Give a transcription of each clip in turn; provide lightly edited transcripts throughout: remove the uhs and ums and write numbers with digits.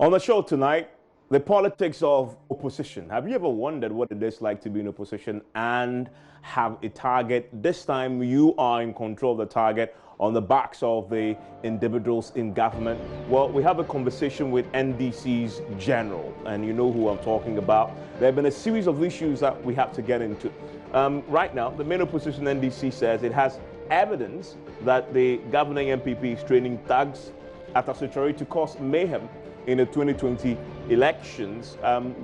On the show tonight, the politics of opposition. Have you ever wondered what it is like to be in opposition and have a target? This time you are in control of the target on the backs of the individuals in government. Well, we have a conversation with NDC's General, and you know who I'm talking about. There have been a series of issues that we have to get into. Right now, the main opposition NDC says it has evidence that the governing MPP is training thugs at a secretary to cause mayhem in the 2020 elections.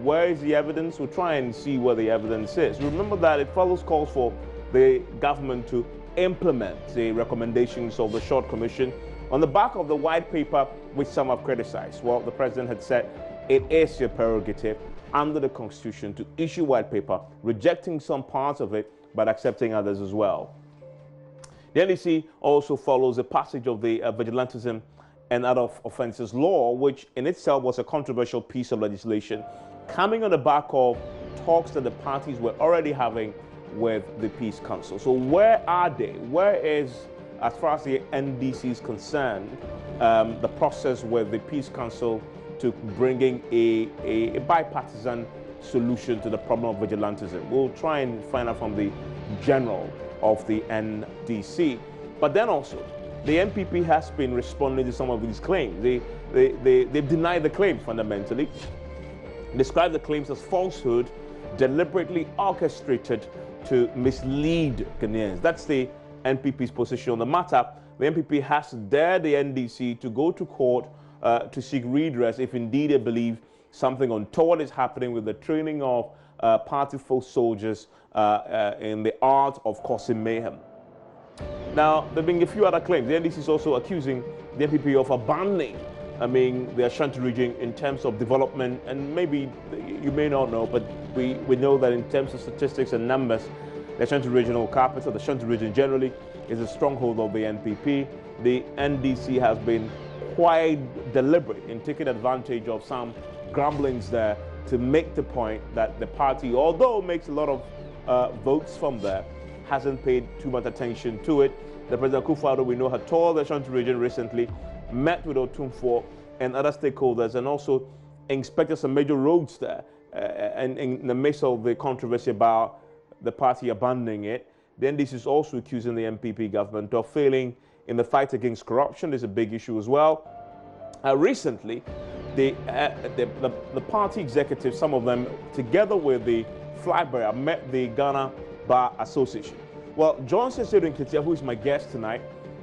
Where is the evidence? We'll try and see where the evidence is. Remember that it follows calls for the government to implement the recommendations of the Short Commission on the back of the white paper, which some have criticized. Well, the president had said it is your prerogative under the Constitution to issue white paper, rejecting some parts of it, but accepting others as well. The NDC also follows the passage of the vigilantism and other offences law, which in itself was a controversial piece of legislation, coming on the back of talks that the parties were already having with the Peace Council. So where are they? Where is, as far as the NDC is concerned, the process with the Peace Council to bringing a bipartisan solution to the problem of vigilantism? We'll try and find out from the General of the NDC. But then also, the NPP has been responding to some of these claims. They've denied the claims fundamentally, described the claims as falsehood, deliberately orchestrated to mislead Ghanaians. That's the NPP's position on the matter. The NPP has dared the NDC to go to court to seek redress if indeed they believe something untoward is happening with the training of party-full soldiers in the art of causing mayhem. Now, there have been a few other claims. The NDC is also accusing the NPP of abandoning, the Ashanti region in terms of development. And maybe you may not know, but we know that in terms of statistics and numbers, the Ashanti regional capital, the Ashanti region generally, is a stronghold of the NPP. The NDC has been quite deliberate in taking advantage of some grumblings there to make the point that the party, although it makes a lot of votes from there, hasn't paid too much attention to it. The President Akufo-Addo, we know, had toured the Ashanti region recently, met with Otumfuo and other stakeholders, and also inspected some major roads there. And in the midst of the controversy about the party abandoning it, the NDC is also accusing the MPP government of failing in the fight against corruption. There's a big issue as well. Recently, the party executives, some of them, together with the flag bearer, met the Ghana Bar Association. Well, Johnson JoyNews, who is my guest tonight,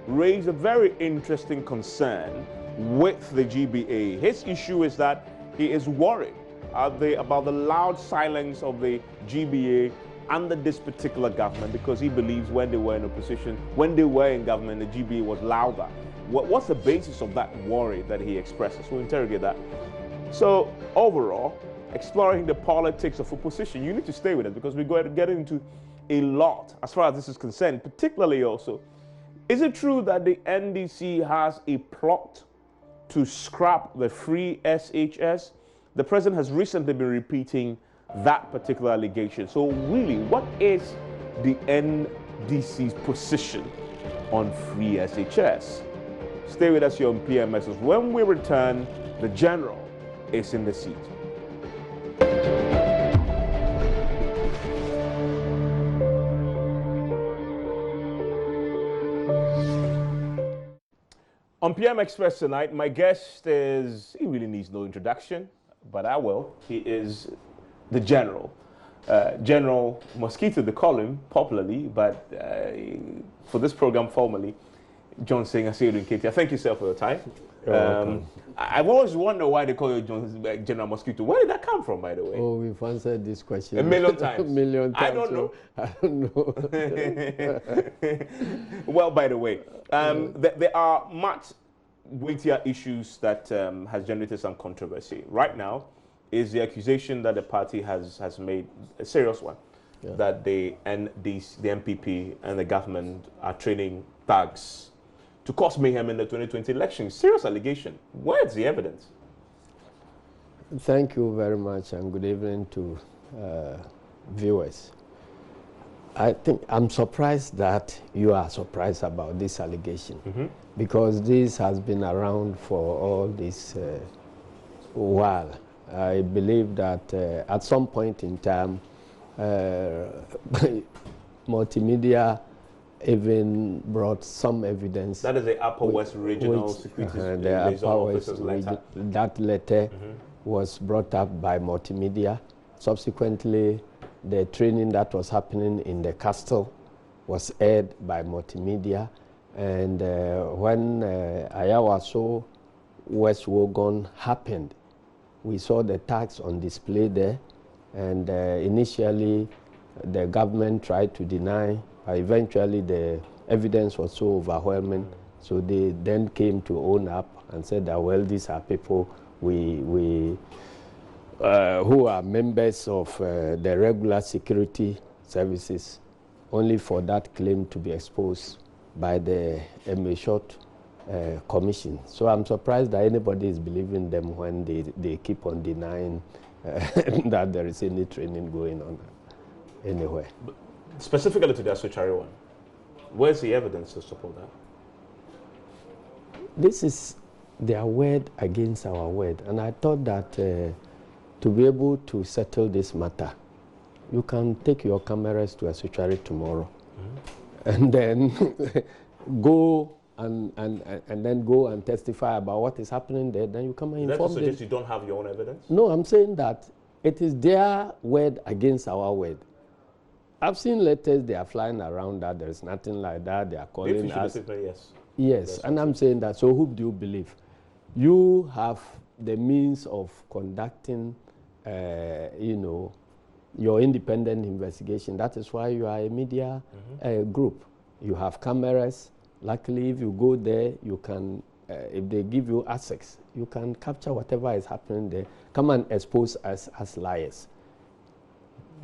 raised a very interesting concern with the GBA. His issue is that he is worried about the loud silence of the GBA under this particular government, because he believes when they were in opposition, when they were in government, the GBA was louder. What's the basis of that worry that he expresses? We'll interrogate that. So overall, exploring the politics of opposition, you need to stay with it, because we're going to get into a lot as far as this is concerned. Particularly also, is it true that the NDC has a plot to scrap the free SHS? The president has recently been repeating that particular allegation. So really, what is the NDC's position on free SHS? Stay with us here on PMS. When we return, the General is in the seat. On PM Express tonight, my guest is, he really needs no introduction, but I will. He is the General. General Mosquito, they call him popularly, but for this program formally, John Singh, Katie. Thank you, sir, for your time. I've always wondered why they call you General Mosquito. Where did that come from, by the way? Oh, we've answered this question a million times. a million times. I don't know. I don't know. Well, by the way, there are much weightier issues that has generated some controversy. Right now is the accusation that the party has made, a serious one, that the NDC, the MPP and the government are training thugs to cause mayhem in the 2020 election. Serious allegation. Where's the evidence? Thank you very much, and good evening to viewers. I think I'm surprised that you are surprised about this allegation, because this has been around for all these Well, I believe that at some point in time, multimedia even brought some evidence. That is the Upper West Regional Securities Liaison Officer's letter. That letter was brought up by multimedia. Subsequently, the training that was happening in the castle was aired by multimedia. And when Ayawaso West Wogon happened, we saw the tags on display there. And initially, the government tried to deny. Eventually, the evidence was so overwhelming, so they then came to own up and said that, well, these are people who are members of the regular security services, only for that claim to be exposed by the Short Commission. So I'm surprised that anybody is believing them when they keep on denying that there is any training going on anywhere. But specifically to the Asuchari one, where's the evidence to support that? This is their word against our word. And I thought that to be able to settle this matter, you can take your cameras to Asuchari tomorrow and then go and then go and testify about what is happening there. Then you come and inform them. That suggest you don't have your own evidence? No, I'm saying that it is their word against our word. I've seen letters, they are flying around that there is nothing like that. They are calling us. Yes. Yes, and I'm saying that. So who do you believe? You have the means of conducting, your independent investigation. That is why you are a media group. You have cameras. Luckily, if you go there, you can, if they give you access, you can capture whatever is happening there. Come and expose us as liars.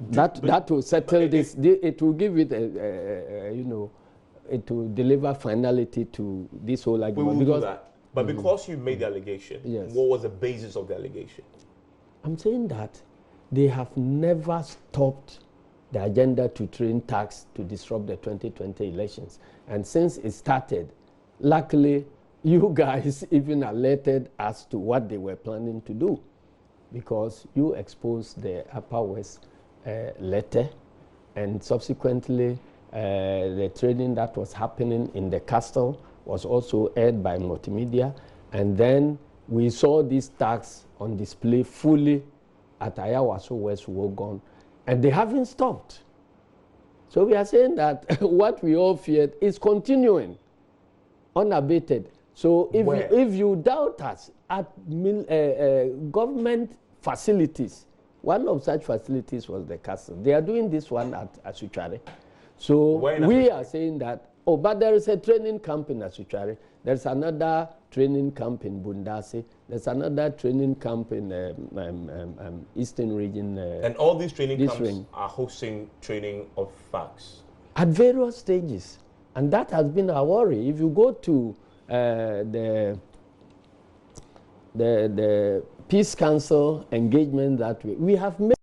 That will settle this. It will give it, it will deliver finality to this whole argument. We will do that. But because you made the allegation, yes. What was the basis of the allegation? I'm saying that they have never stopped the agenda to train tax to disrupt the 2020 elections. And since it started, luckily, you guys even alerted us to what they were planning to do, because you exposed the Upper West letter, and subsequently the training that was happening in the castle was also aired by multimedia, and then we saw these tags on display fully at Ayawaso West Wogon, and they haven't stopped. So we are saying that what we all feared is continuing unabated. So if you doubt us at government facilities, one of such facilities was the castle. They are doing this one at Asuchari. So we are saying that, but there is a training camp in Asuchari. There's another training camp in Bundasi. There's another training camp in Eastern region. And all these training camps are hosting training of facts? At various stages. And that has been our worry. If you go to the Peace Council engagement that we have made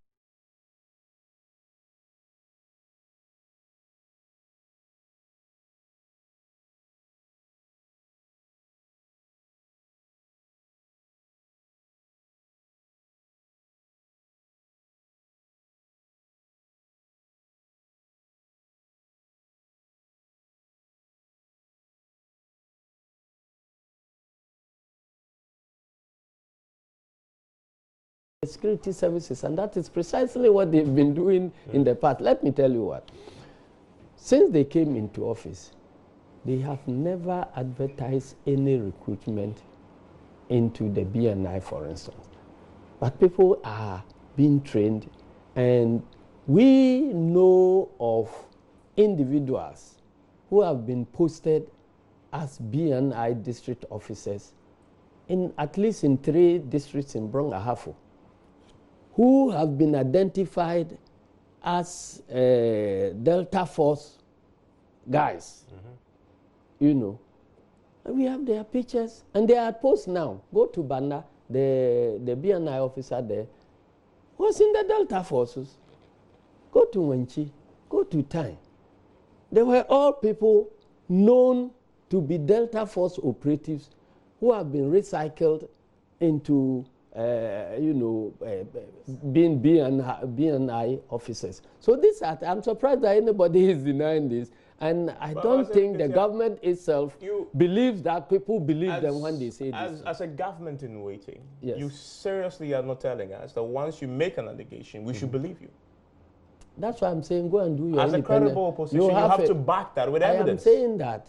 security services, and that is precisely what they've been doing in the past. Let me tell you what. Since they came into office, they have never advertised any recruitment into the BNI, for instance. But people are being trained, and we know of individuals who have been posted as BNI district officers at least in 3 districts in Brong Ahafo, who have been identified as Delta Force guys, And we have their pictures, and they are at post now. Go to Banda, the BNI officer there was in the Delta Forces. Go to Wenchi, go to Tai. They were all people known to be Delta Force operatives who have been recycled into being BNI officers. So this, I'm surprised that anybody is denying this. And I don't think the government itself believes that people believe them when they say this. As a government in waiting, yes. You seriously are not telling us that once you make an allegation, we should believe you. That's why I'm saying go and do your As a credible opposition, you have to back that with evidence. I am saying that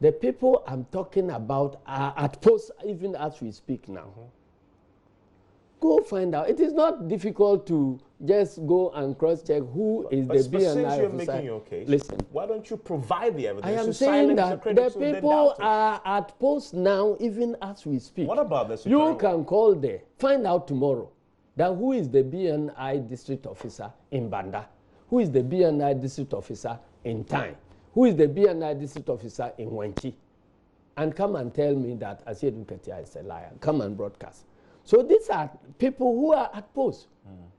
the people I'm talking about are at post even as we speak now. Go find out. It is not difficult to just go and cross-check who is the BNI since you're officer. making your case, listen, why don't you provide the evidence? I am saying that the people are at post now even as we speak. What about this? You can call there, find out tomorrow that who is the BNI district officer in Banda, who is the BNI district officer in Tai, who is the BNI district officer in Wenchi, and come and tell me that Asiedu Ketia is a liar. Come and broadcast. So these are people who are at post.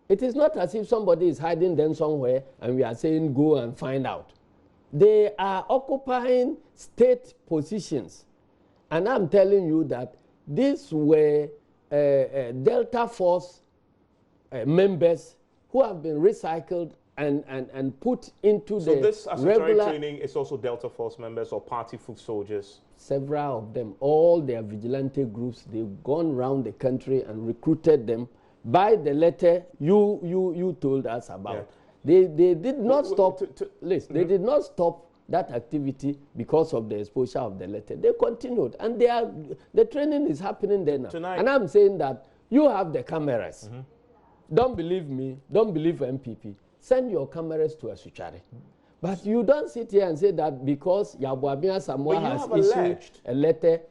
It is not as if somebody is hiding them somewhere and we are saying go and find out. They are occupying state positions. And I'm telling you that these were Delta Force members who have been recycled and put into the regular... So this statutory training is also Delta Force members or party foot soldiers? Several of them, all their vigilante groups, they've gone around the country and recruited them by the letter you told us about. Yeah. They did not stop, listen, they did not stop that activity because of the exposure of the letter. They continued, and the training is happening there now. Tonight. And I'm saying that you have the cameras. Don't believe me, don't believe MPP. Send your cameras to Asuchari. But you don't sit here and say that because Yabuabia Samoa has issued a letter.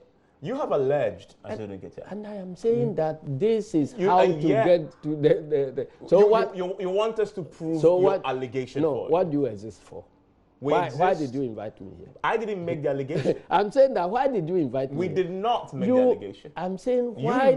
You have alleged, and I am saying that this is how to get to the so what you want us to prove your allegation for? No, what do you exist for? Why did you invite me here? I didn't make the allegation. I'm saying that why did you invite me? We did not make the allegation. I'm saying why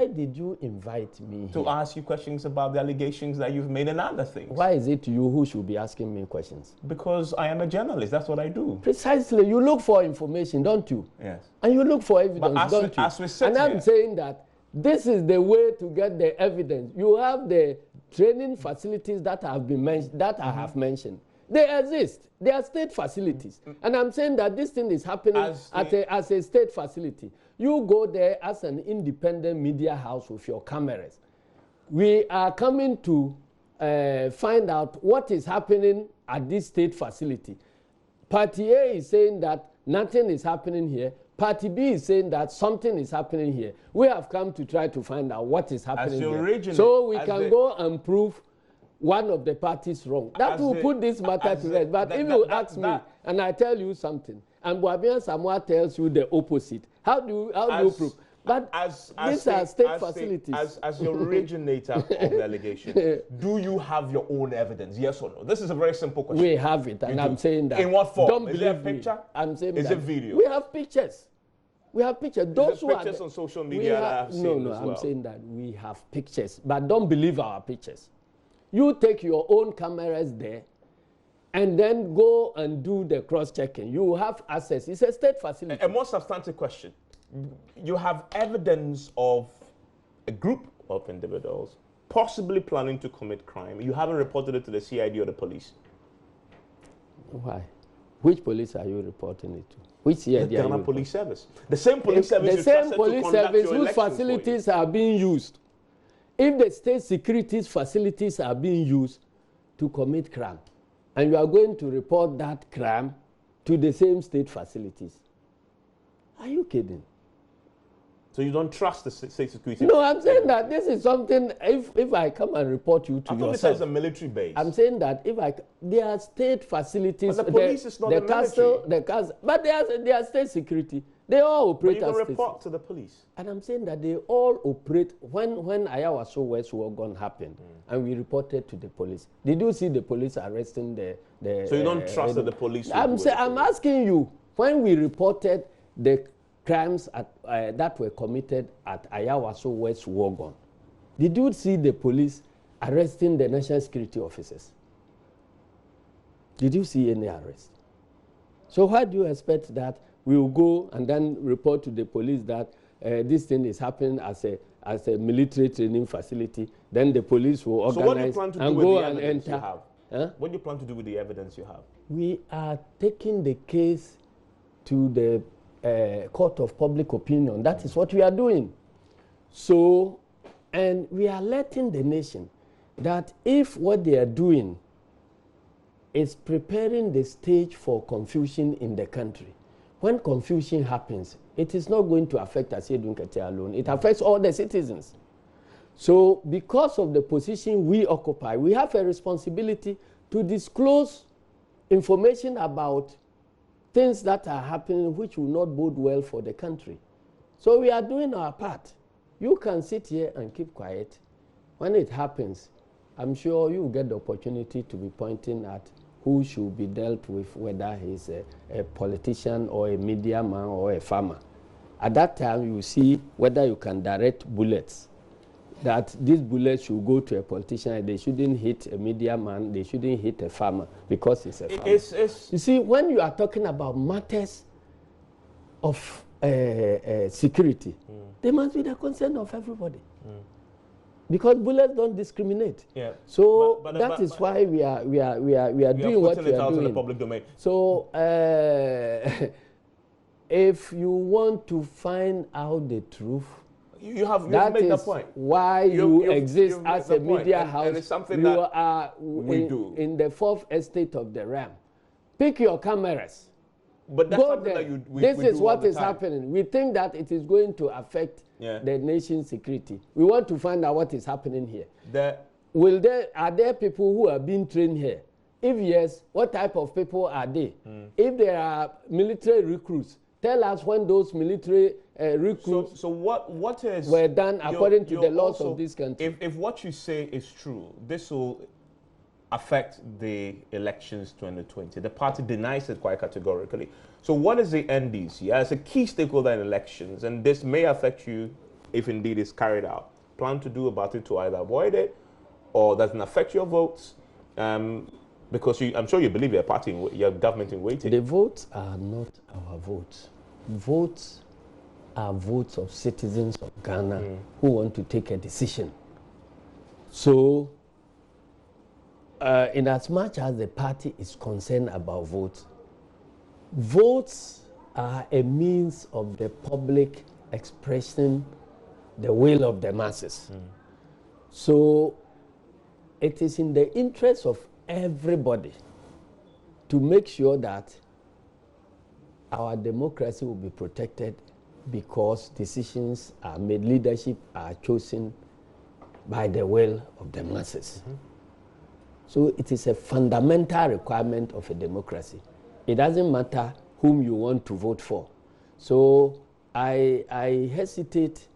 did you invite me to ask you questions about the allegations that you've made and other things? Why is it you who should be asking me questions? Because I am a journalist. That's what I do. Precisely. You look for information, don't you? Yes. And you look for evidence, don't you? As we sit and I'm saying that this is the way to get the evidence. You have the training facilities that have been mentioned, that I have mentioned. They exist. They are state facilities. And I'm saying that this thing is happening as a state facility. You go there as an independent media house with your cameras. We are coming to find out what is happening at this state facility. Party A is saying that nothing is happening here. Party B is saying that something is happening here. We have come to try to find out what is happening here. So we can go and prove one of the parties wrong. That will put this matter to rest. But if you ask me, and I tell you something, and Boabian Samoa tells you the opposite, how do you prove? But these are state facilities. As your originator of the allegation, do you have your own evidence? Yes or no? This is a very simple question. We have it, and I'm saying that. In what form? Don't is it a picture? I'm saying is it video? We have pictures. We have pictures. Those who pictures on social media that I've seen as well. I'm saying that we have pictures, but don't believe our pictures. You take your own cameras there and then go and do the cross-checking. You have access. It's a state facility. A more substantive question. You have evidence of a group of individuals possibly planning to commit crime. You haven't reported it to the CID or the police. Why? Which police are you reporting it to? Which CID? The Ghana Police Service. The same police service. The same police service whose facilities are being used. If the state securities facilities are being used to commit crime, and you are going to report that crime to the same state facilities, are you kidding? So you don't trust the state security? No, I'm saying that this is something, if I come and report you to yourself. I thought this is a military base. I'm saying that they are state facilities. But the police is not the castle, but they are state security. They all operate as state. But you can report to the police. And I'm saying that they all operate, when Ayawaso West Wagon happened, and we reported to the police. Did you see the police arresting the so you don't trust that the police I'm asking you, when we reported the crimes that were committed at Ayawaso West Wagon, did you see the police arresting the national security officers? Did you see any arrest? So why do you expect that we will go and then report to the police that this thing is happening as as a military training facility. Then the police will organize so what do you plan to and do with go the and evidence enter. you have? Huh? What do you plan to do with the evidence you have? We are taking the case to the court of public opinion. That is what we are doing. So, and we are letting the nation that if what they are doing is preparing the stage for confusion in the country, when confusion happens, it is not going to affect Asiedu Nketia alone. It affects all the citizens. So because of the position we occupy, we have a responsibility to disclose information about things that are happening which will not bode well for the country. So we are doing our part. You can sit here and keep quiet. When it happens, I'm sure you will get the opportunity to be pointing at who should be dealt with, whether he's a politician or a media man or a farmer. At that time, you see whether you can direct bullets, that these bullets should go to a politician and they shouldn't hit a media man, they shouldn't hit a farmer because he's a farmer. You see, when you are talking about matters of security, they must be the concern of everybody. Because bullets don't discriminate. Yeah. So that is why we are doing what we are doing. In the public domain. So if you want to find out the truth, you've made the point. Why you exist as a media house. And it's something you are in the fourth estate of the realm. Pick your cameras. But that's go there. This is what is happening. We think that it is going to affect the nation's security. We want to find out what is happening here. Are there people who are being trained here? If yes, what type of people are they? If there are military recruits, tell us when those military recruits so what is were done according to the laws of this country. If what you say is true, this will affect the elections 2020. The party denies it quite categorically. So what is the NDC as a key stakeholder in elections, and this may affect you if indeed it's carried out, plan to do about it to either avoid it or doesn't affect your votes? Because I'm sure you believe your party, your government in waiting. The votes are not our votes. Votes are votes of citizens of Ghana who want to take a decision. So, in as much as the party is concerned about votes, votes are a means of the public expressing the will of the masses. So, it is in the interest of everybody to make sure that our democracy will be protected, because decisions are made, leadership are chosen by the will of the masses. So it is a fundamental requirement of a democracy. It doesn't matter whom you want to vote for. So I hesitate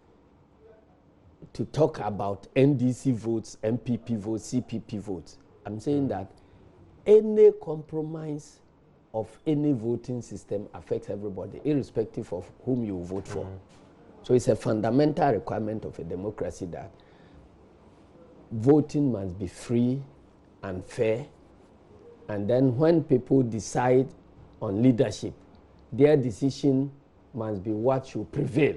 to talk about NDC votes, MPP votes, CPP votes. I'm saying that any compromise of any voting system affects everybody, irrespective of whom you vote for. So it's a fundamental requirement of a democracy that voting must be free and fair. And then when people decide on leadership, their decision must be what should prevail.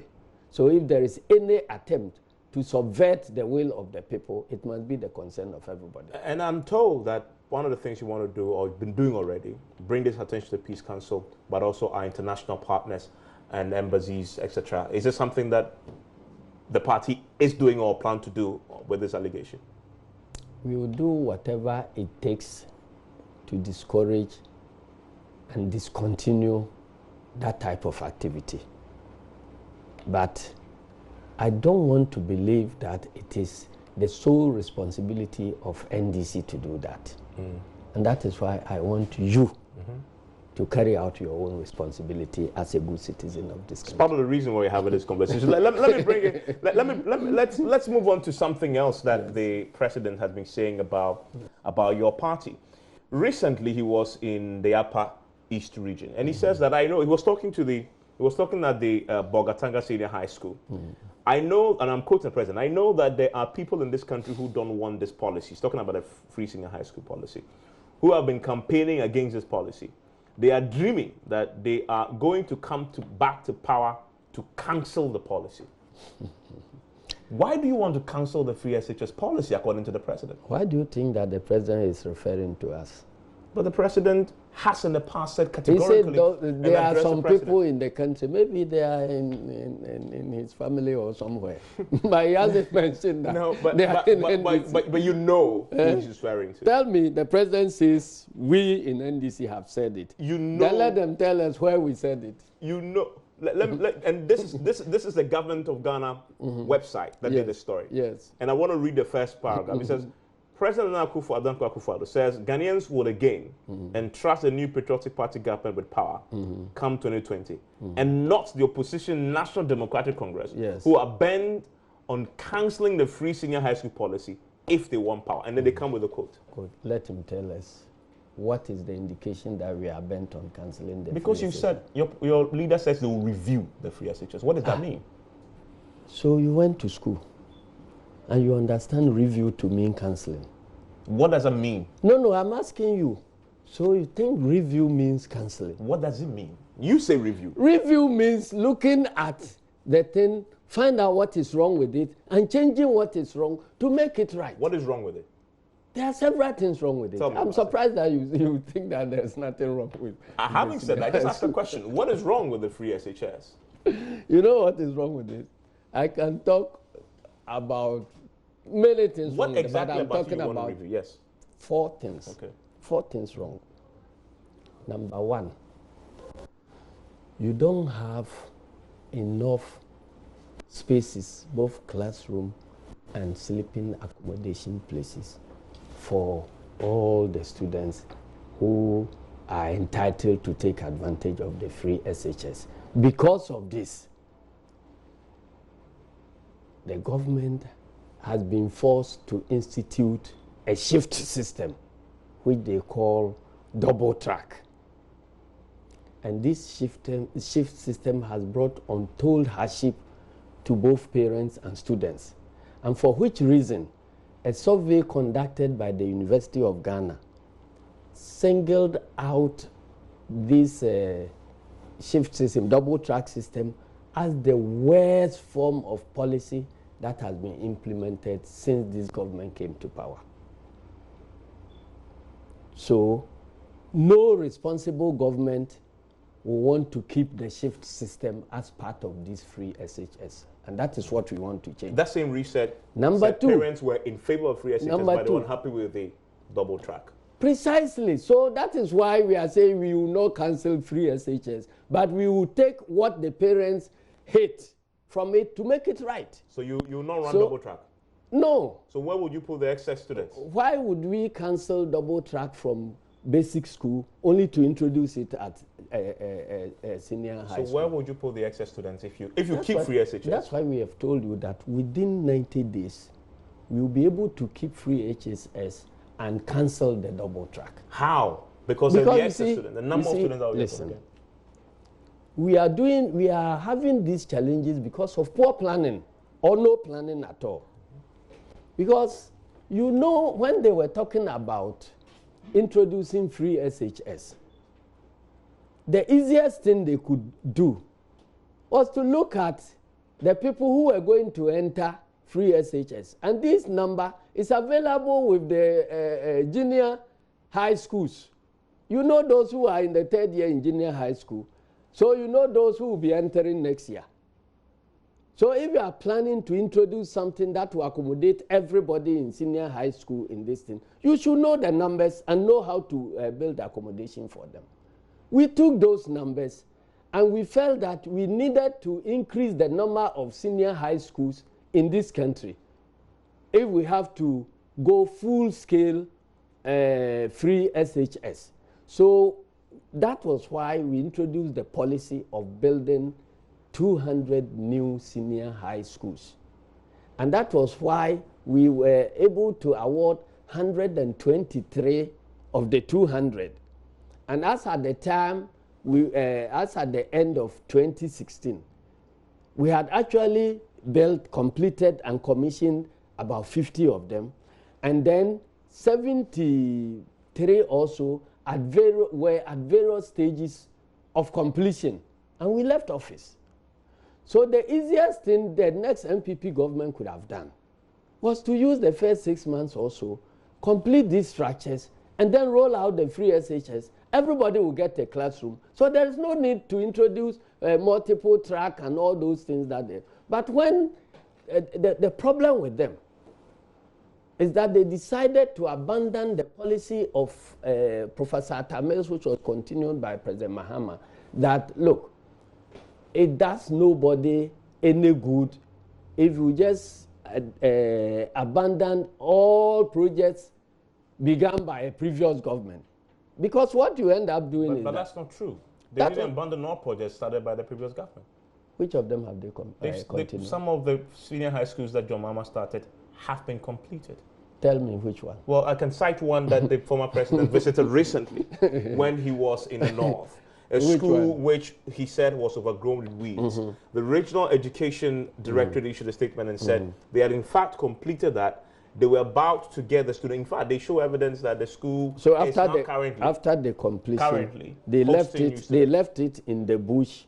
So if there is any attempt to subvert the will of the people, it must be the concern of everybody. And I'm told that one of the things you want to do, or been doing already, bring this attention to the Peace Council, but also our international partners and embassies, etc. Is this something that the party is doing or plan to do with this allegation? We will do whatever it takes to discourage and discontinue that type of activity. But I don't want to believe that it is the sole responsibility of NDC to do that. And that is why I want you to carry out your own responsibility as a good citizen of this country. It's part of the reason why we're having this conversation. let me bring it. Let's move on to something else that the president has been saying about your party. Recently, he was in the Upper East region, and he says that he was talking at the Bogatanga Senior High School. I know, and I'm quoting the president, I know that there are people in this country who don't want this policy. He's talking about a free senior high school policy, who have been campaigning against this policy. They are dreaming that they are going to come back to power to cancel the policy. Why do you want to cancel the free SHS policy, according to the president? Why do you think that the president is referring to us? But the president has in the past said He categorically. said there are some people in the country, maybe they are in his family or somewhere. But he hasn't mentioned that. No, but you know who he's referring to. Tell me, the president says we in NDC have said it. You know. Then let them tell us where we said it. You know. And this is the government of Ghana website that did the story. Yes. And I want to read the first paragraph. It says, President Akufo-Addo Akufo-Addo says Ghanaians will again entrust the new patriotic party government with power come 2020, and not the opposition National Democratic Congress, who are bent on cancelling the free senior high school policy if they want power. And then they come with a quote. Let him tell us. What is the indication that we are bent on cancelling the Because you said, your leader says they will review the free SHS. What does that mean? So you went to school and you understand review to mean cancelling. What does that mean? No, I'm asking you. So you think review means cancelling? What does it mean? You say review. Review means looking at the thing, find out what is wrong with it, and changing what is wrong to make it right. What is wrong with it? There are several things wrong with it. I'm surprised that you think that there's nothing wrong with it. Having said that, I just asked a question. What is wrong with the free SHS? You know what is wrong with it? I can talk about many things wrong with it, but I'm talking about yes. 4 things. Okay. 4 things wrong. Number 1, you don't have enough spaces, both classroom and sleeping accommodation places, for all the students who are entitled to take advantage of the free SHS. Because of this, the government has been forced to institute a shift system, which they call double track. And this shift system has brought untold hardship to both parents and students. And for which reason, a survey conducted by the University of Ghana singled out this shift system, double track system, as the worst form of policy that has been implemented since this government came to power. So, no responsible government will want to keep the shift system as part of this free SHS. And that is what we want to change. That same reset said parents were in favor of free SHS, but they were unhappy with the double track. Precisely. So that is why we are saying we will not cancel free SHS, but we will take what the parents hate from it to make it right. So you will not run double track? No. So where would you put the excess students? Why would we cancel double track from basic school only to introduce it at senior high school? So where would you put the excess students if you keep free SHS? That's why we have told you that within 90 days, we will be able to keep free HSS and cancel the double track. How? Because of the excess students, the number of students that we listen, we are having these challenges because of poor planning or no planning at all. Because you know, when they were talking about introducing free SHS, the easiest thing they could do was to look at the people who were going to enter free SHS. And this number is available with the junior high schools. You know those who are in the 3rd year in junior high school. So you know those who will be entering next year. So if you are planning to introduce something that will accommodate everybody in senior high school in this thing, you should know the numbers and know how to build accommodation for them. We took those numbers and we felt that we needed to increase the number of senior high schools in this country if we have to go full-scale free SHS. So that was why we introduced the policy of building 200 new senior high schools. And that was why we were able to award 123 of the 200. And as at the time, as at the end of 2016, we had actually built, completed, and commissioned about 50 of them. And then 73 also were at various stages of completion. And we left office. So the easiest thing the next MPP government could have done was to use the first 6 months or so, complete these structures, and then roll out the free SHS. Everybody will get a classroom. So there is no need to introduce multiple track and all those things that they. But when the problem with them is that they decided to abandon the policy of Professor Atame's, which was continued by President Mahama, that, look, it does nobody any good if you just abandon all projects begun by a previous government. Because what you end up doing is But that's not true. They didn't abandon all projects started by the previous government. Which of them have they continued? Some of the senior high schools that John Mahama started have been completed. Tell me which one. Well, I can cite one that the former president visited recently when he was in the north. A school which he said was overgrown with weeds. The Regional Education Directorate issued a statement and said they had in fact completed that. They were about to get the student. In fact, they show evidence that the school so is now currently. After the completion, they left it in the bush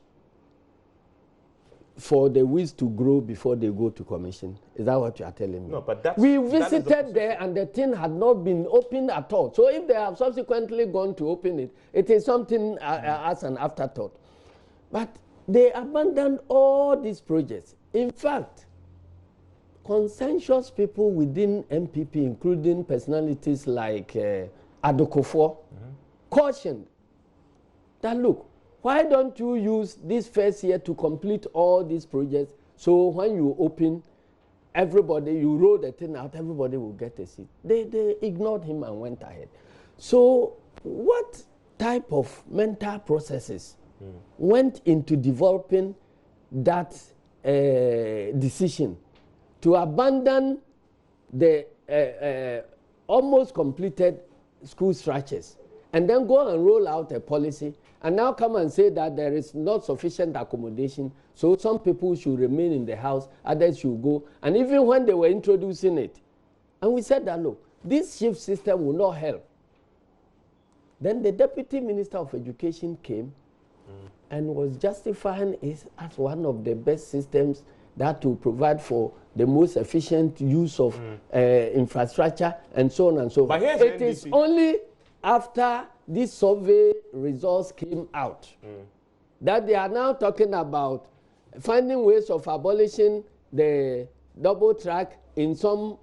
for the weeds to grow before they go to commission. Is that what you are telling me? No, but that's... We visited there and the thing had not been opened at all. So if they have subsequently gone to open it, it is something as an afterthought. But they abandoned all these projects. In fact, consensus people within MPP, including personalities like Adokofor, cautioned that, look, why don't you use this first year to complete all these projects, so when you open, everybody, you roll the thing out, everybody will get a seat. They ignored him and went ahead. So what type of mental processes went into developing that decision to abandon the almost completed school structures and then go and roll out a policy and now come and say that there is not sufficient accommodation, so some people should remain in the house, others should go. And even when they were introducing it, and we said that, look, this shift system will not help. Then the Deputy Minister of Education came and was justifying it as one of the best systems that will provide for the most efficient use of infrastructure and so on and so forth. It is only after these survey results came out that they are now talking about finding ways of abolishing the double track in some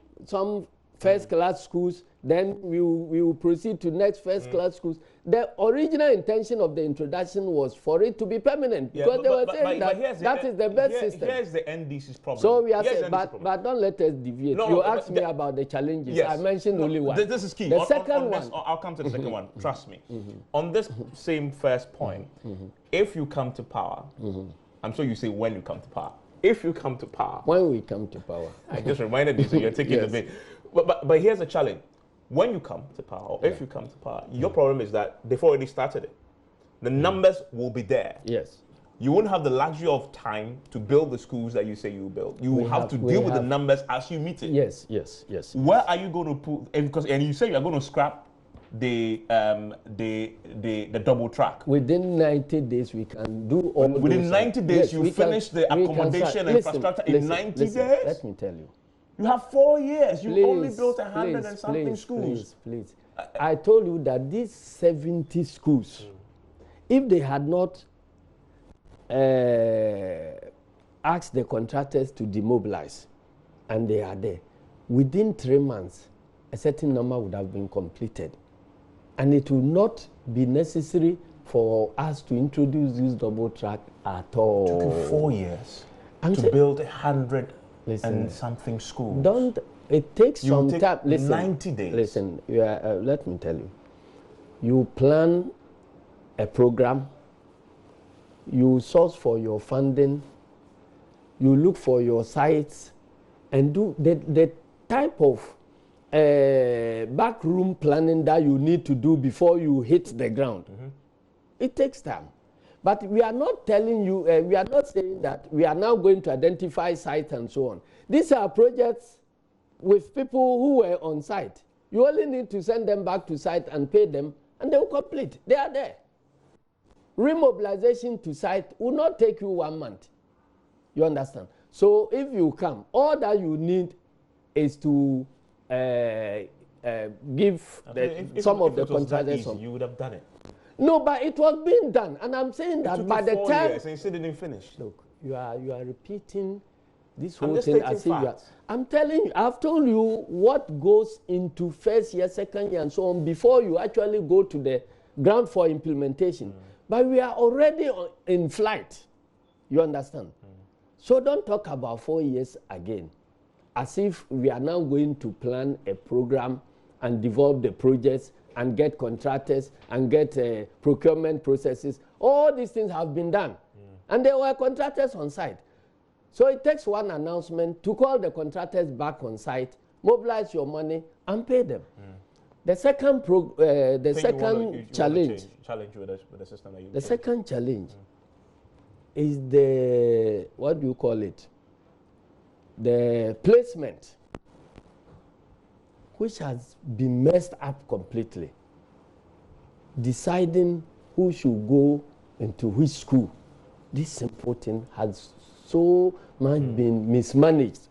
first-class schools. Then we will proceed to next first-class schools. The original intention of the introduction was for it to be permanent, because they were saying that is the best system. Here's the NDC's problem. So we are saying, but don't let us deviate. You asked me about the challenges. Yes. I mentioned only one. This is key. The second one. I'll come to the second one. Trust me. On this same first point, if you come to power, I'm sure you say when you come to power. If you come to power. When we come to power. I just reminded you, so you're taking the bait. But here's a challenge. When you come to power, or if you come to power, your problem is that they've already started it. The numbers will be there. Yes. You won't have the luxury of time to build the schools that you say you will build. You will have to deal with the numbers as you meet it. Yes. Where are you going to put? And you say you're going to scrap the double track. Within 90 days, we can do all. Within 90 days, you finish the accommodation and infrastructure in 90 days. Let me tell you. You have 4 years. You only built 100 and something schools. Please. I told you that these 70 schools, if they had not asked the contractors to demobilize, and they are there, within 3 months, a certain number would have been completed. And it will not be necessary for us to introduce this double track at all. It took you 4 years to build 100 and something schools. It takes some time. Listen, 90 days. Listen, let me tell you. You plan a program, you source for your funding, you look for your sites, and do the type of backroom planning that you need to do before you hit the ground. It takes time. But we are not telling you, we are not saying that we are now going to identify sites and so on. These are projects with people who were on site. You only need to send them back to site and pay them, and they will complete. They are there. Remobilization to site will not take you 1 month. You understand? So if you come, all that you need is to give some of the contractors. You would have done it. No, but it was being done, and I'm saying that by the time. 4 years and you still didn't finish. Look, you are repeating this whole thing as if you are. I'm telling you, I've told you what goes into first year, second year, and so on before you actually go to the ground for implementation. But we are already in flight. You understand? So don't talk about 4 years again, as if we are now going to plan a program and develop the projects and get contractors and get procurement processes. All these things have been done. And there were contractors on site. So it takes one announcement to call the contractors back on site, mobilize your money, and pay them. The second challenge with the system that you the second challenge is the, what do you call it? The placement, which has been messed up completely. Deciding who should go into which school. This simple thing has so much been mismanaged,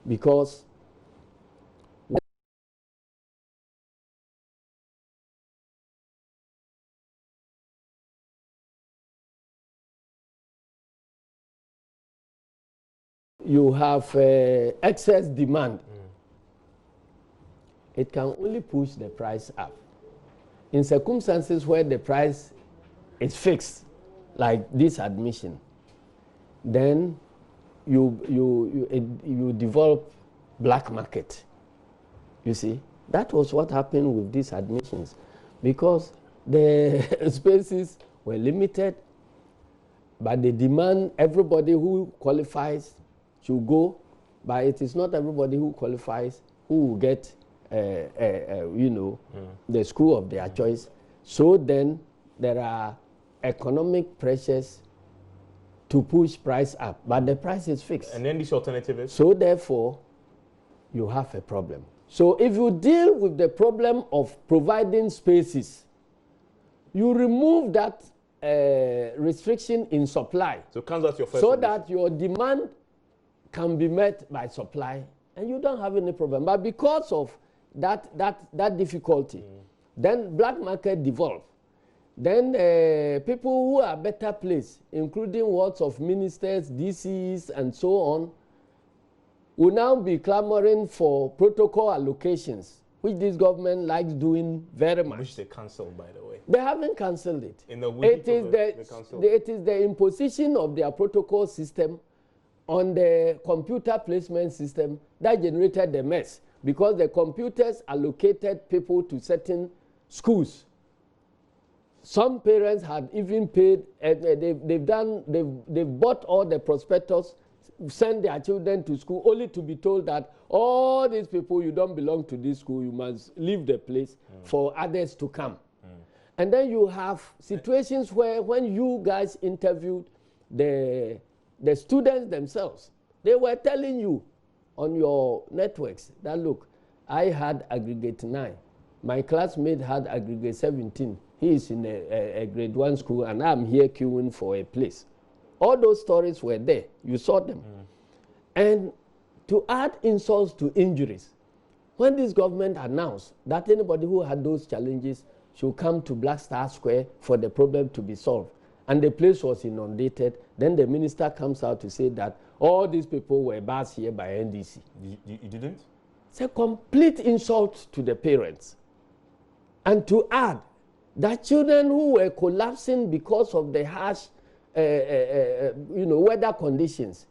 because you have excess demand. It can only push the price up. In circumstances where the price is fixed, like this admission, then you develop black market. You see, that was what happened with these admissions, because the spaces were limited, but the demand, everybody who qualifies should go, but it is not everybody who qualifies who will get the school of their choice. So then there are economic pressures to push price up, but the price is fixed. And then this alternative is? So therefore, you have a problem. So if you deal with the problem of providing spaces, you remove that restriction in supply. So comes out your first so solution. that your demand can be met by supply, and you don't have any problem. But because of that difficulty, then black market develop. Then people who are better placed, including wards of ministers, DCs, and so on, will now be clamoring for protocol allocations, which this government likes doing very much. Which they cancelled, by the way. They haven't cancelled it. In the week it is the imposition of their protocol system on the computer placement system that generated the mess, because the computers allocated people to certain schools. Some parents had even paid, they've bought all the prospectus, sent their children to school, only to be told that all these people, you don't belong to this school, you must leave the place for others to come. And then you have situations where when you guys interviewed the students themselves, they were telling you on your networks that, look, I had aggregate 9. My classmate had aggregate 17. He is in a grade 1 school, and I'm here queuing for a place. All those stories were there. You saw them. And to add insults to injuries, when this government announced that anybody who had those challenges should come to Black Star Square for the problem to be solved, and the place was inundated, then the minister comes out to say that all these people were based here by NDC. You didn't? It's a complete insult to the parents. And to add that children who were collapsing because of the harsh weather conditions,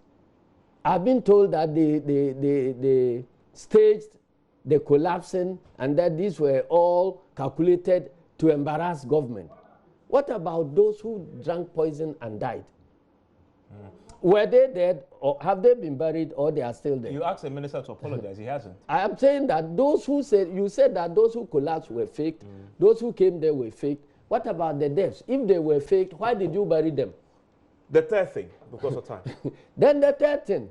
I've been told that they staged the collapsing and that these were all calculated to embarrass government. What about those who drank poison and died? Were they dead, or have they been buried, or they are still there? You asked the minister to apologize. He hasn't. I am saying that those who said, you said that those who collapsed were faked, those who came there were faked. What about the deaths? If they were faked, why did you bury them? The third thing, because of time. Then the third thing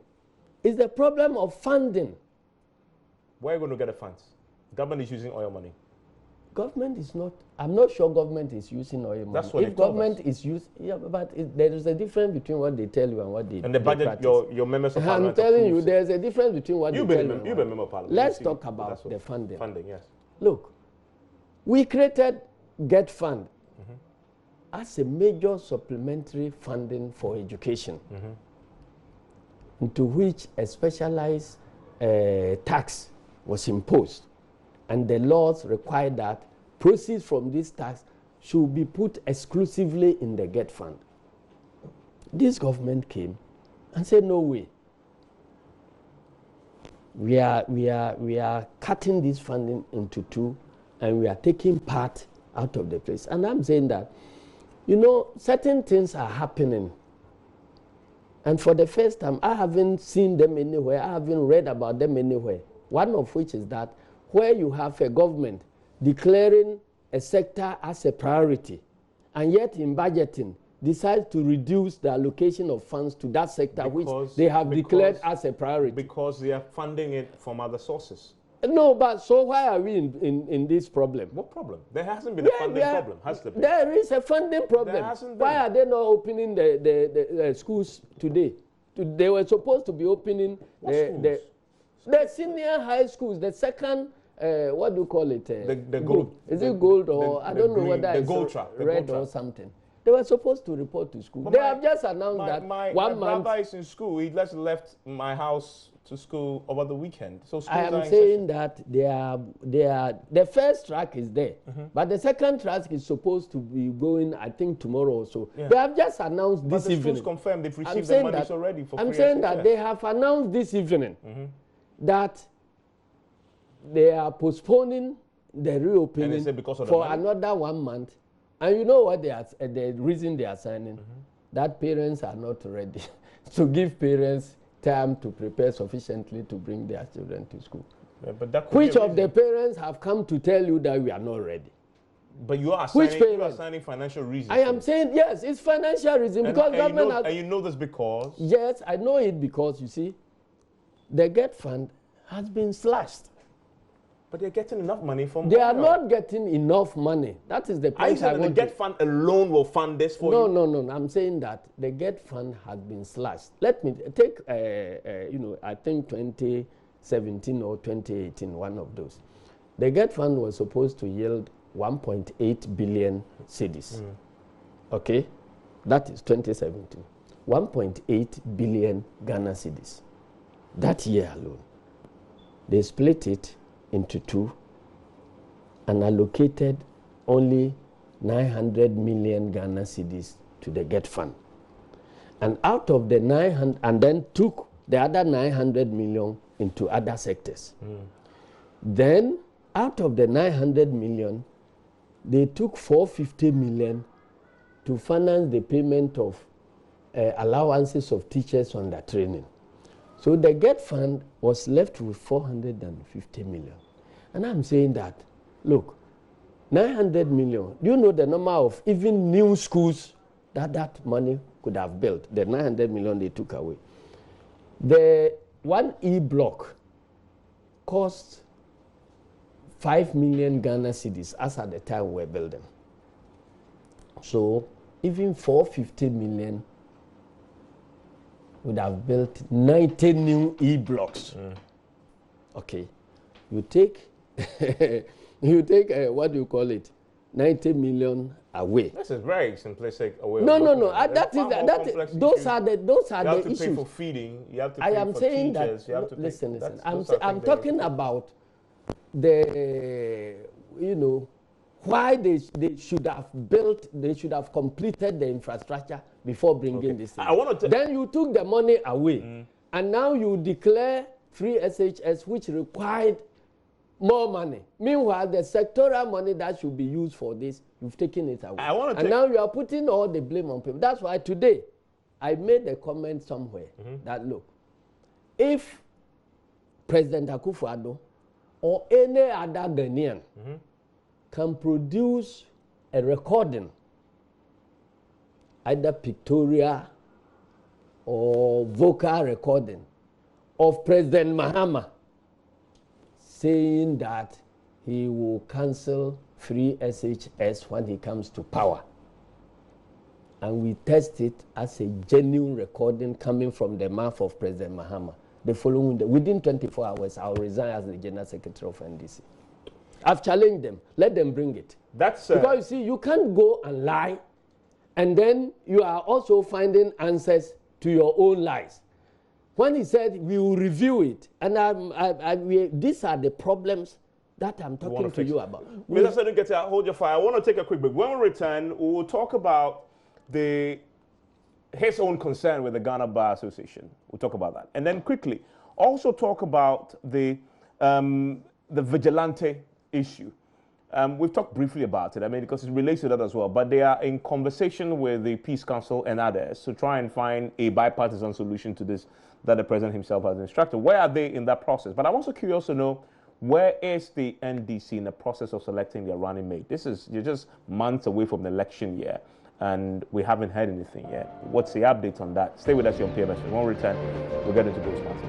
is the problem of funding. Where are you going to get the funds? The government is using oil money. government is not, I'm not sure government is using oil money. That's what if government is used, yeah, but there is a difference between what they tell you and what they And the budget, your members of parliament. I'm telling you, there's a difference between what you've they been tell you. You've been a member of parliament. Let's talk about the funding. Funding, yes. Look, we created Get Fund as a major supplementary funding for education, into which a specialized tax was imposed. And the laws require that proceeds from this tax should be put exclusively in the Get Fund. This government came and said, no way. We are cutting this funding into two, and we are taking part out of the place. And I'm saying that, you know, certain things are happening. And for the first time, I haven't seen them anywhere. I haven't read about them anywhere. One of which is that where you have a government declaring a sector as a priority, and yet in budgeting decides to reduce the allocation of funds to that sector which they have declared as a priority. Because they are funding it from other sources. No, but so why are we in this problem? What problem? There hasn't been a funding problem, has there been? There is a funding problem. There hasn't been. Why are they not opening the schools today? They were supposed to be opening the senior high schools, the second, what do you call it? The gold. Is it gold or I don't know whether it's red or something. They were supposed to report to school. But they have just announced that my brother is in school. He just left my house to school over the weekend. So I am saying that the first track is there, but the second track is supposed to be going, I think, tomorrow or so. Yeah. They have just announced this evening. But the schools confirmed they've received the monies already for free. I'm saying that they have announced this evening that they are postponing the reopening for another 1 month. And you know what the reason they are signing? That parents are not ready to give parents time to prepare sufficiently to bring their children to school. Yeah, but which of the parents have come to tell you that we are not ready? But you are assigning financial reasons. I am saying, yes, it's financial reason. Because government and you know this because? Yes, I know it because, you see, the Get Fund has been slashed. But they're getting enough money from They are not getting enough money. That is the point. Are you saying the Get Fund alone will fund this for you? No. I'm saying that the Get Fund has been slashed. Let me take, I think 2017 or 2018, one of those. The Get Fund was supposed to yield 1.8 billion cedis. Okay? That is 2017. 1.8 billion Ghana cedis. That year alone. They split it into two and allocated only 900 million Ghana cedis to the Get Fund. And out of the 900, and then took the other 900 million into other sectors. Then, out of the 900 million, they took 450 million to finance the payment of allowances of teachers under training. So the Get Fund was left with 450 million. And I'm saying that, look, 900 million, do you know the number of even new schools that money could have built? The 900 million they took away. The 1E block cost 5 million Ghana cedis as at the time we were building. So even 450 million would have built 90 new E blocks. Okay, you take what do you call it? 90 million away. This is very simplistic way. No. Those are the issues. You have to pay for feeding. You have to pay for teachers. You have to listen. I'm talking about the why they should have built. They should have completed the infrastructure before bringing this in. Then you took the money away, and now you declare free SHS, which required more money. Meanwhile, the sectoral money that should be used for this, you've taken it away. And now you are putting all the blame on people. That's why today I made a comment somewhere that, look, if President Akufo-Addo or any other Ghanaian can produce a recording, either pictorial or vocal recording, of President Mahama saying that he will cancel free SHS when he comes to power. And we test it as a genuine recording coming from the mouth of President Mahama. The following day, within 24 hours, I'll resign as the General Secretary of NDC. I've challenged them. Let them bring it. That's because you see, you can't go and lie, and then you are also finding answers to your own lies. When he said we will review it, and these are the problems that I'm talking to you about. Mr. Secretary, hold your fire. I want to take a quick break. When we return, we will talk about his own concern with the Ghana Bar Association. We'll talk about that. And then quickly, also talk about the vigilante issue. We've talked briefly about it, I mean, because it relates to that as well. But they are in conversation with the Peace Council and others to try and find a bipartisan solution to this that the president himself has instructed. Where are they in that process? But I'm also curious to know, where is the NDC in the process of selecting their running mate? You're just months away from the election year, and we haven't heard anything yet. What's the update on that? Stay with us here on PMS. When we return, we'll get into those matters.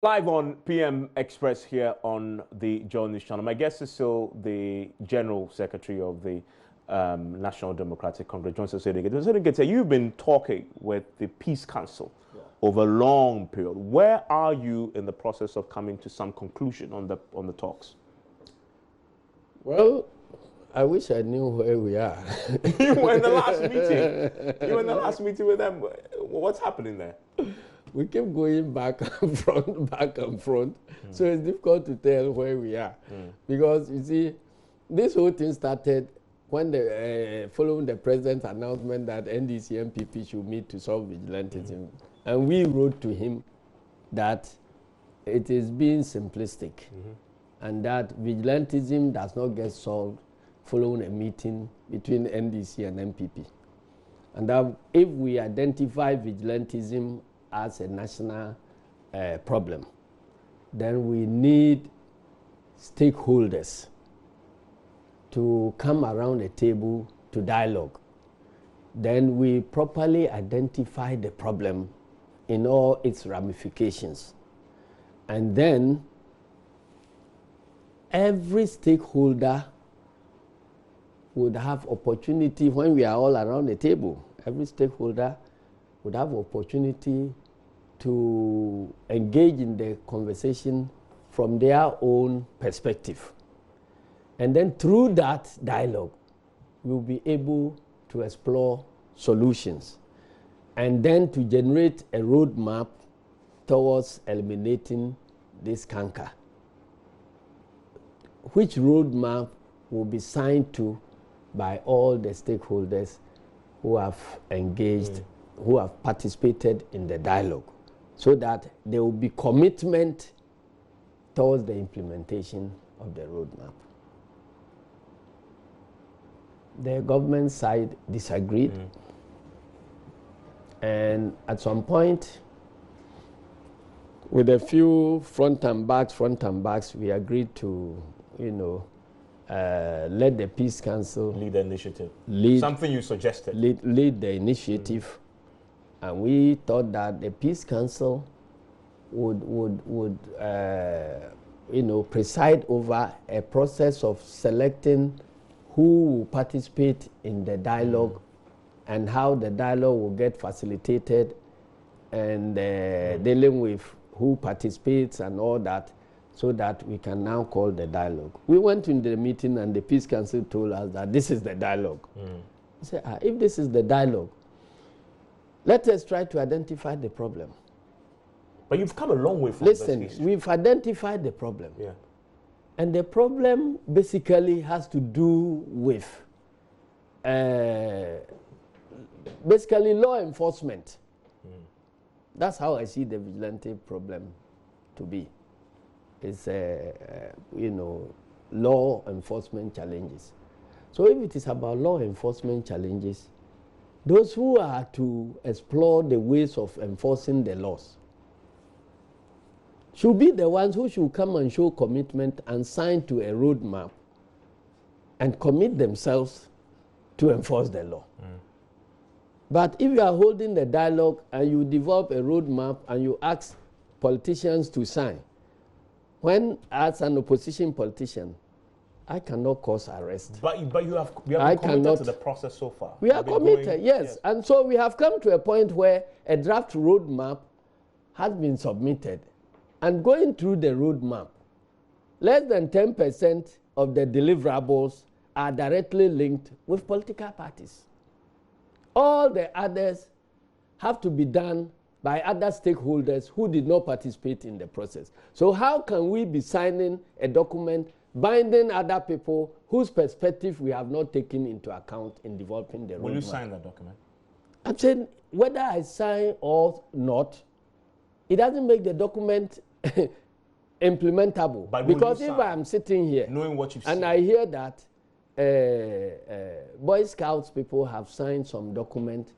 Live on PM Express here on the JoyNews channel. My guest is still the General Secretary of the National Democratic Congress, Johnson Secretary. You've been talking with the Peace Council over a long period. Where are you in the process of coming to some conclusion on the talks? Well, I wish I knew where we are. You were in the last meeting. You were in the last meeting with them. What's happening there? We keep going back and front, back and front. So it's difficult to tell where we are. Because, you see, this whole thing started when following the president's announcement that NDC MPP should meet to solve vigilantism. And we wrote to him that it is being simplistic and that vigilantism does not get solved following a meeting between NDC and MPP. And that if we identify vigilantism as a national problem, then we need stakeholders to come around a table to dialogue. Then we properly identify the problem in all its ramifications. And then every stakeholder would have opportunity when we are all around the table. Every stakeholder would have opportunity to engage in the conversation from their own perspective. And then through that dialogue, we'll be able to explore solutions and then to generate a roadmap towards eliminating this canker, which roadmap will be signed to by all the stakeholders who have engaged, who have participated in the dialogue, so that there will be commitment towards the implementation of the roadmap. The government side disagreed, and at some point, with a few front and backs, we agreed to, let the Peace Council lead the initiative. Something you suggested. Lead the initiative, and we thought that the Peace Council would preside over a process of selecting who will participate in the dialogue and how the dialogue will get facilitated, and dealing with who participates and all that, so that we can now call the dialogue. We went in the meeting and the Peace Council told us that this is the dialogue. We said, if this is the dialogue, let us try to identify the problem. But you've come a long way from Listen, we've identified the problem. Yeah. And the problem basically has to do with basically law enforcement. That's how I see the vigilante problem to be. It's law enforcement challenges. So if it is about law enforcement challenges, those who are to explore the ways of enforcing the laws should be the ones who should come and show commitment and sign to a roadmap and commit themselves to enforce the law. But if you are holding the dialogue and you develop a roadmap and you ask politicians to sign, when, as an opposition politician, I cannot cause arrest. But you have been committed to the process so far. We are committed, yes. And so we have come to a point where a draft roadmap has been submitted. And going through the roadmap, less than 10% of the deliverables are directly linked with political parties. All the others have to be done by other stakeholders who did not participate in the process. So how can we be signing a document binding other people whose perspective we have not taken into account in developing the roadmap? Will you sign that document? I'm saying whether I sign or not, it doesn't make the document implementable. But because if I'm sitting here knowing what you've and seen, I hear that Boy Scouts people have signed some document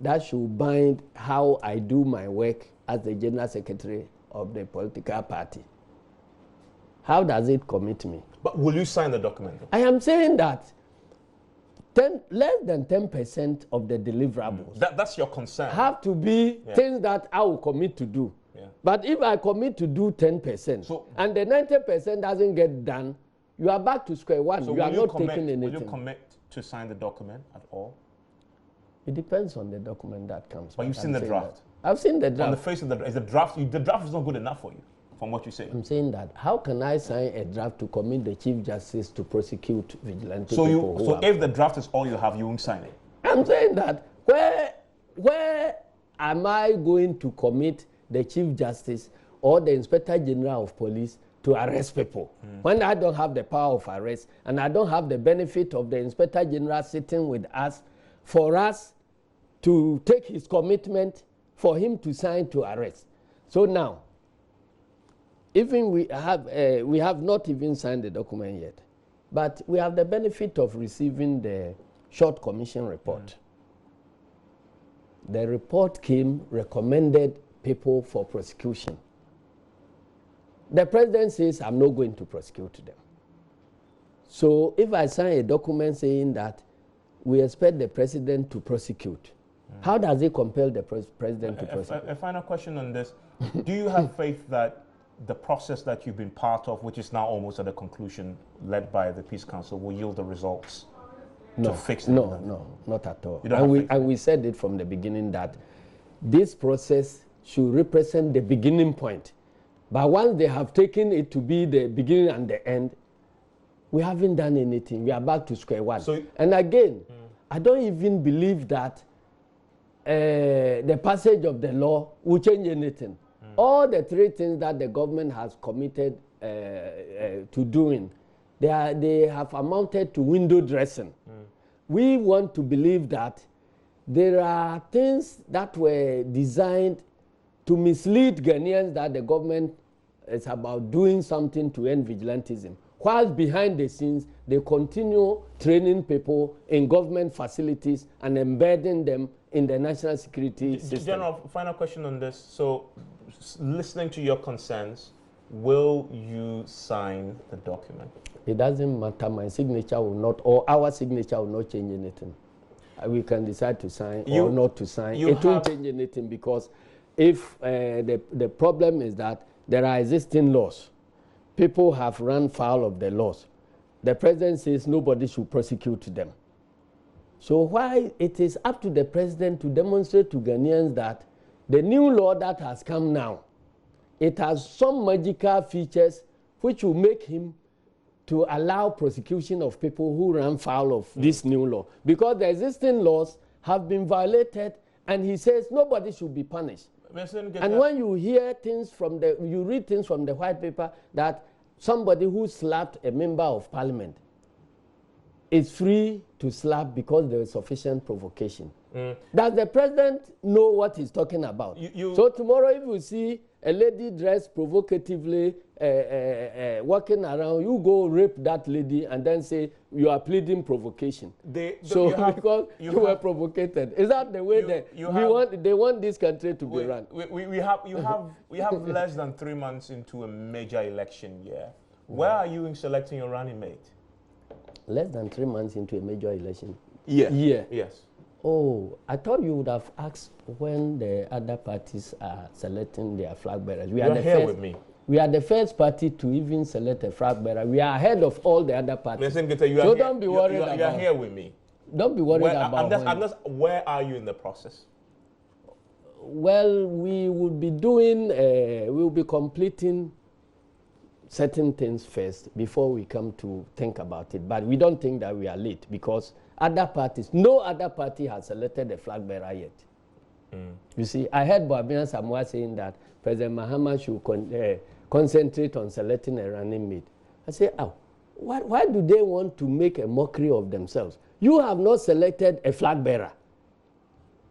that should bind how I do my work as the General Secretary of the political party, how does it commit me? But will you sign the document? I am saying that less than 10% of the deliverables that's your concern. have to be things that I will commit to do. Yeah. But if I commit to do 10% and the 90% doesn't get done, you are back to square one. So you are not taking anything. Will you commit to sign the document at all? It depends on the document that comes. But you've seen the draft. I've seen the draft. On the face of the draft, the draft is not good enough for you, from what you say. I'm saying that how can I sign a draft to commit the Chief Justice to prosecute vigilante people? So if the draft is all you have, you won't sign it. I'm saying that where am I going to commit the Chief Justice or the Inspector General of Police to arrest people when I don't have the power of arrest and I don't have the benefit of the Inspector General sitting with us for us to take his commitment for him to sign to arrest? So now, even we have not even signed the document yet, but we have the benefit of receiving the short commission report. The report came, recommended people for prosecution. The president says, I'm not going to prosecute them. So if I sign a document saying that we expect the president to prosecute, how does it compel the president to prosecute? A final question on this. Do you have faith that the process that you've been part of, which is now almost at a conclusion, led by the Peace Council, will yield the results to fix it? No, not at all. And we said it from the beginning that this process should represent the beginning point. But once they have taken it to be the beginning and the end, we haven't done anything. We are back to square one. And again, I don't even believe that the passage of the law will change anything. All the three things that the government has committed to doing, they have amounted to window dressing. We want to believe that there are things that were designed to mislead Ghanaians that the government is about doing something to end vigilantism, while behind the scenes they continue training people in government facilities and embedding them in the national security system. General, final question on this. So, listening to your concerns, will you sign the document? It doesn't matter. My signature will not, or our signature will not change anything. We can decide to sign or not to sign. It won't change anything, because if the problem is that there are existing laws, people have run foul of the laws. The president says nobody should prosecute them. So why it is up to the president to demonstrate to Ghanaians that the new law that has come now, it has some magical features which will make him to allow prosecution of people who run foul of this new law. Because the existing laws have been violated, and he says nobody should be punished. And when you hear things from you read things from the white paper that somebody who slapped a member of parliament is free to slap because there is sufficient provocation. Does the president know what he's talking about? So tomorrow if you see a lady dressed provocatively walking around, you go rape that lady and then say you are pleading provocation. Because you were provocated. Is that the way they want this country to be run? We have less than 3 months into a major election year. Where are you in selecting your running mate? Less than 3 months into a major election year? Yes. Oh, I thought you would have asked when the other parties are selecting their flag bearers. You are here with me. We are the first party to even select a flag bearer. We are ahead of all the other parties. So don't be worried about. You are here with me. Don't be worried about. Where are you in the process? Well, we will be doing. We will be completing certain things first before we come to think about it. But we don't think that we are late because other parties, no other party has selected a flag bearer yet. You see, I heard Boabina Samoa saying that President Mahama should concentrate on selecting a running mate. I say, oh, why do they want to make a mockery of themselves? You have not selected a flag bearer.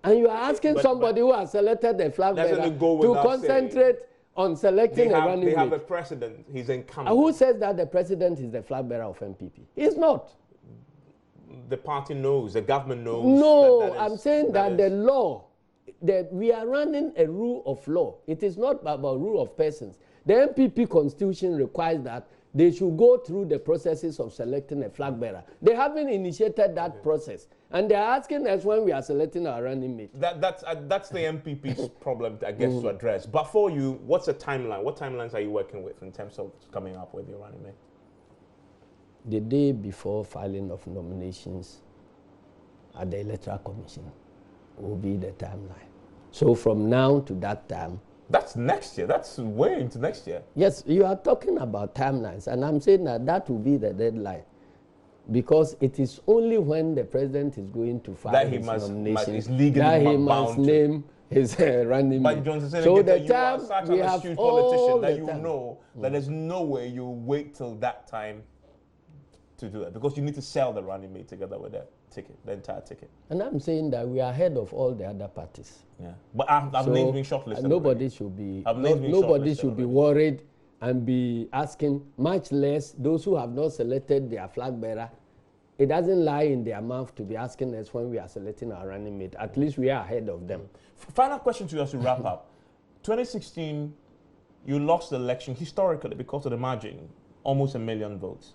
And you are asking somebody who has selected a flag bearer to concentrate on selecting a running mate. They have a president. He's incumbent. And who says that the president is the flag bearer of MPP? He's not. The party knows. The government knows. No, I'm saying that the law, that we are running a rule of law. It is not about rule of persons. The MPP constitution requires that they should go through the processes of selecting a flag bearer. They haven't initiated that process. And they're asking us when we are selecting our running mate. That's the MPP's problem, I guess, to address. But for you, what's the timeline? What timelines are you working with in terms of coming up with your running mate? The day before filing of nominations at the Electoral Commission will be the timeline. So from now to that time. That's next year. That's way into next year. Yes, you are talking about timelines. And I'm saying that that will be the deadline. Because it is only when the president is going to file his nomination that he must name his running mate. So the time you are such an astute politician that you know that there's no way you wait till that time to do that, because you need to sell the running mate together with that ticket, the entire ticket. And I'm saying that we are ahead of all the other parties. Yeah, but I've named been shortlisted. Nobody should be. Nobody should be worried and be asking. Much less those who have not selected their flag bearer. It doesn't lie in their mouth to be asking us when we are selecting our running mate. At least we are ahead of them. Final question to you as we wrap up. 2016, you lost the election historically because of the margin, almost 1 million votes.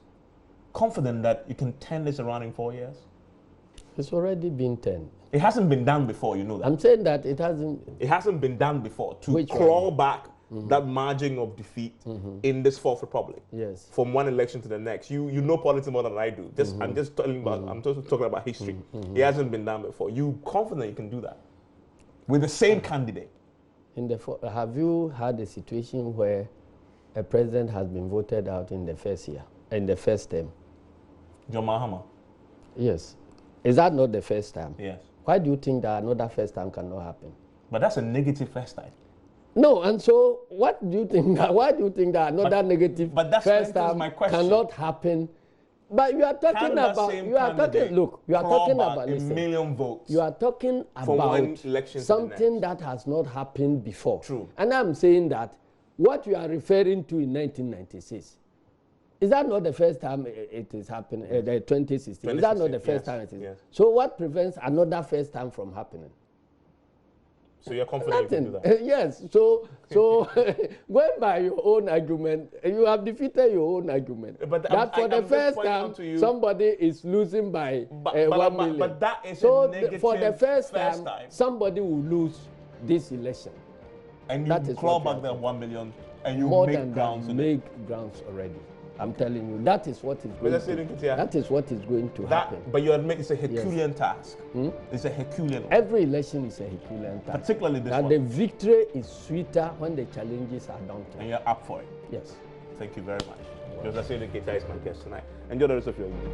Confident that you can turn this around in 4 years? It's already been turned. It hasn't been done before, you know that. I'm saying that it hasn't. It hasn't been done before to claw back that margin of defeat in this Fourth Republic. Yes. From one election to the next. You know politics more than I do. I'm just talking about. I'm just talking about history. It hasn't been done before. You confident you can do that with the same candidate? Have you had a situation where a president has been voted out in the first year, in the first term? John Mahama. Yes. Is that not the first time? Yes. Why do you think that another first time cannot happen? But that's a negative first time. No, and so what do you think? Why do you think that another negative first time cannot happen? But you are talking about. You are talking. Look, you are talking about. Listen, 1 million votes. You are talking about something that has not happened before. True. And I'm saying that what you are referring to in 1996. Is that not the first time it is happening? 2016. Is that not the first time it is? Yes. So what prevents another first time from happening? So you're confident you can do that? Yes. So going by your own argument, you have defeated your own argument. But that for the first time, somebody is losing by 1 million. But that is so a negative for the first time, somebody will lose this election. And you claw back that 1 million and you more make than grounds. Make grounds already. I'm telling you, that is what is going to happen. But you admit it's a Herculean task. It's a Herculean. Every election is a Herculean task. Particularly this one. The victory is sweeter when the challenges are daunting. And you're up for it. Yes. Thank you very much. Joseph Keita is my guest tonight. Enjoy the rest of your evening.